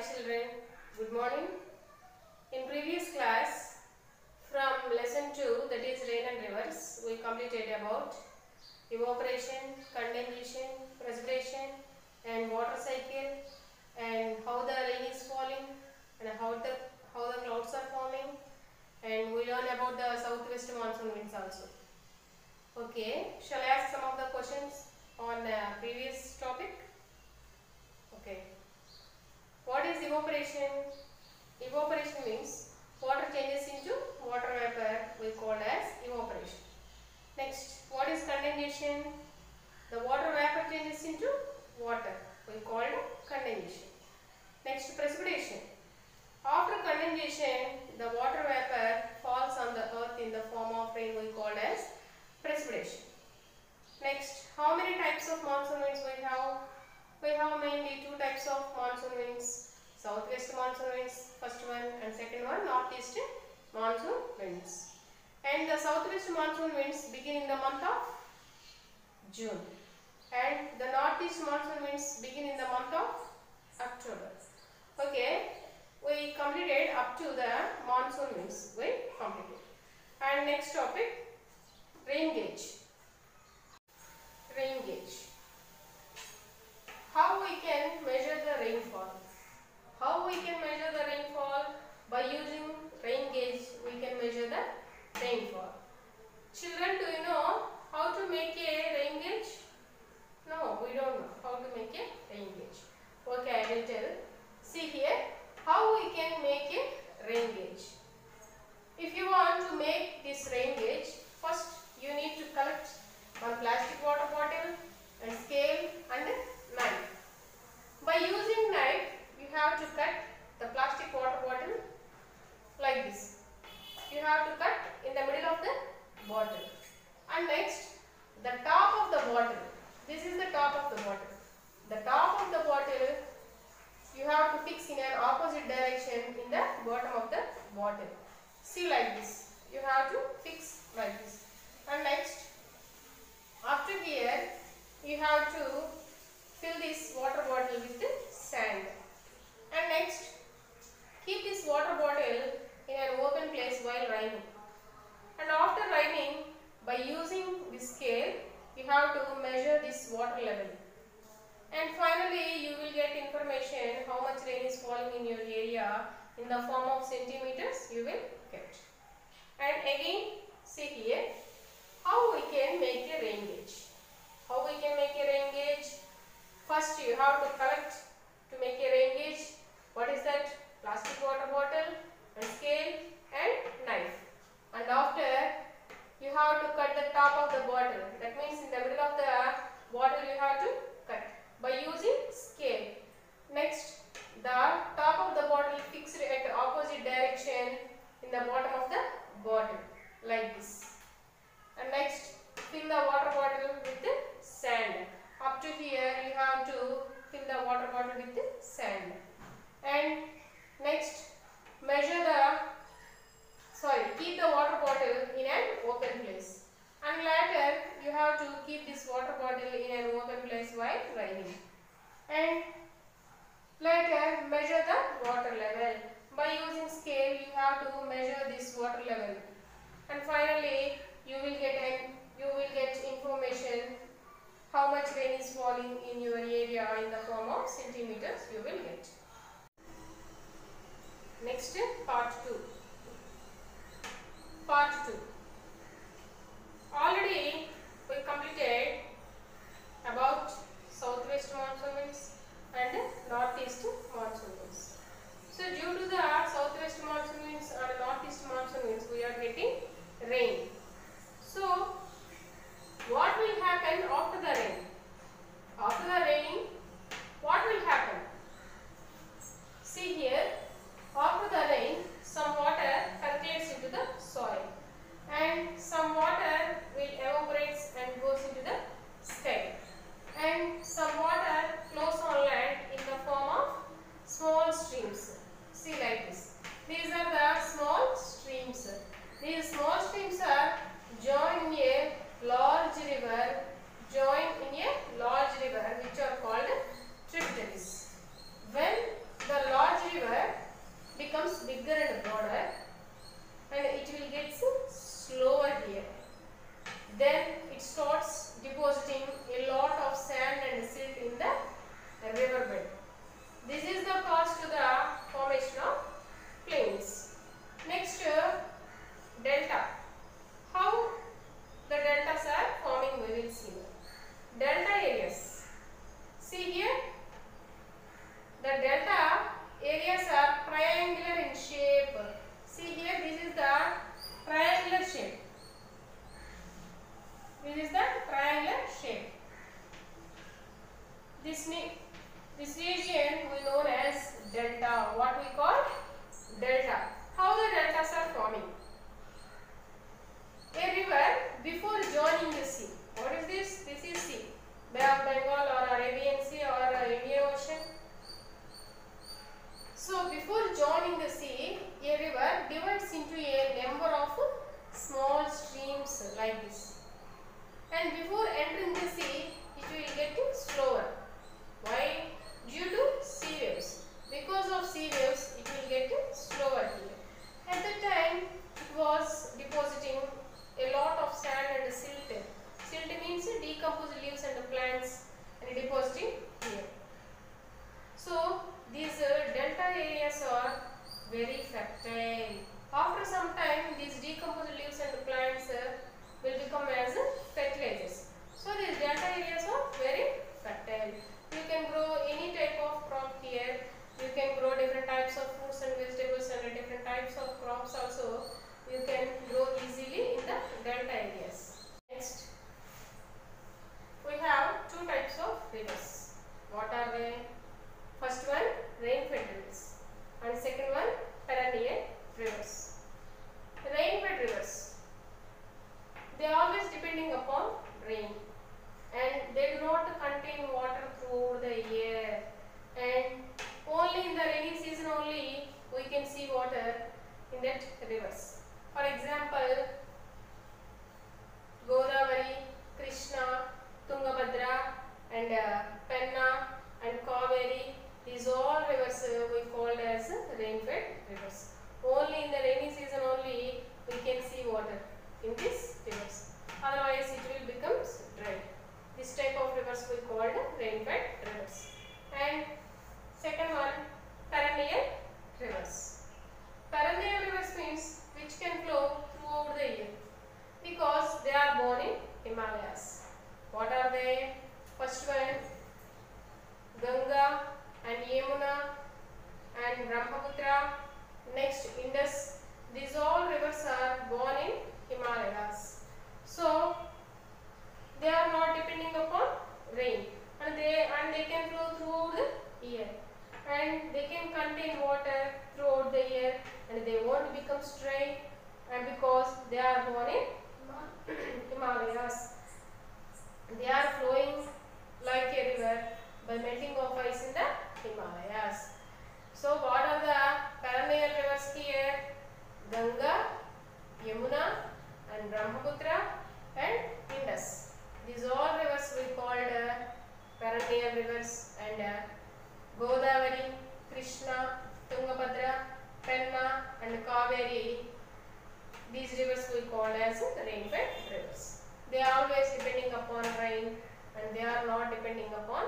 children, good morning. In previous class from lesson 2, that is rain and rivers, we completed about evaporation, condensation, precipitation and water cycle, and how the rain is falling and how the clouds are forming, and we learn about the southwest monsoon winds also. Okay, shall I ask some of the questions on previous topic? Okay. What is evaporation? Evaporation means water changes into water vapor, we call as evaporation. Next, what is condensation? The water vapor changes into water, we call condensation. Next, precipitation. After condensation, the water vapor falls on the earth in the form of rain, we call as precipitation. Next, how many types of monsoon winds we have? We have mainly two types of monsoon winds. Southwest monsoon winds, first one, and second one, northeast monsoon winds. And the southwest monsoon winds begin in the month of June. And the northeast monsoon winds begin in the month of October. Okay, we completed up to the monsoon winds. We completed. And next topic, rain gauge. Rain gauge. How we can measure the rainfall? How we can measure the rainfall? By using rain gauge, we can measure the rainfall. Children, do you know how to make a rain gauge? No, we don't know how to make a rain gauge. Okay, I will tell. See here, how we can make a rain gauge. If you want to make this rain gauge, first you need to collect one plastic water bottle and scale and knife. By using knife, you have to cut the plastic water bottle like this. You have to cut in the middle of the bottle. And next, the top of the bottle. This is the top of the bottle. The top of the bottle, you have to fix in an opposite direction in the bottom of the bottle. See, like this. You have to fix like this. And next, after here, you have to fill this water bottle with sand. And next, keep this water bottle in an open place while raining. And after raining, by using this scale, you have to measure this water level. And finally, you will get information how much rain is falling in your area in the form of centimeters you will get. And again, see here, how we can make a rain gauge. How we can make a rain gauge? First, you have to collect to make a rain gauge. What is that? Plastic water bottle and scale and knife. And after, you have to cut the top of the bottle. That means in the middle of the bottle you have to cut by using scale. Next, the top of the bottle fixed at the opposite direction in the bottom of the bottle like this. And next, fill the water bottle with sand. Up to here you have to fill the water bottle with sand. And next, keep the water bottle in an open place. And later you have to keep this water bottle in an open place while raining. And later measure the water level. By using scale you have to measure this water level. And finally you will get information how much rain is falling in your area in the form of centimeters you will get. Next, part 2. Part 2. Already we completed about southwest monsoon winds and northeast monsoon winds. So due to the southwest monsoon winds and northeast monsoon winds, we are getting rain. So what will happen after the rain? After the rain, what will happen? what we call delta. How the deltas are forming? A river before joining the sea. What is this? This is sea. Bay of Bengal or Arabian Sea or Indian Ocean. So before joining the sea, a river divides into a number of small streams like this. And before entering the sea, it will get slower. Why? Due to sea waves. Because of sea waves, it will get slower here. At the time, it was depositing a lot of sand and silt. Silt means decomposed leaves and plants and depositing here. So these delta areas are very fertile. After some time, these decomposed leaves and plants will become as fertilizers. So these delta areas are very fertile. You can grow any type of crop here. You can grow different types of fruits and vegetables and different types of crops also. You can grow easily in the delta areas. Next, we have two types of rivers. What are they? First one, rain-fed rivers, and second one, perennial rivers. Rain-fed rivers, they are always depending upon rain, and they do not contain water throughout the year, and only in the rainy season only we can see water in that rivers. For example, Godavari, Krishna, Tungabhadra and Penna and Kaveri, these all rivers we called as rain-fed rivers. Only in the rainy season only we can see water in these rivers. Otherwise it will become dry. This type of rivers we called rain-fed rivers. And second one, perennial rivers. Perennial rivers means which can flow throughout the year because they are born in Himalayas. What are they? First one, Ganga and Yamuna and Brahmaputra. Next, Indus. These all rivers are born in Himalayas. So they are not depending upon rain, and they can flow throughout the year, and they can contain water throughout the year, and they won't become dry, and because they are born in Himalayas. They are flowing like a river by melting of ice in the Himalayas. So what are the perennial rivers here? Ganga, Yamuna and Brahmaputra and Indus. These all rivers we called perennial rivers, and Godavari, Krishna, Tungabhadra, Penna and Kaveri. These rivers we called as rain-fed rivers. They are always depending upon rain, and they are not depending upon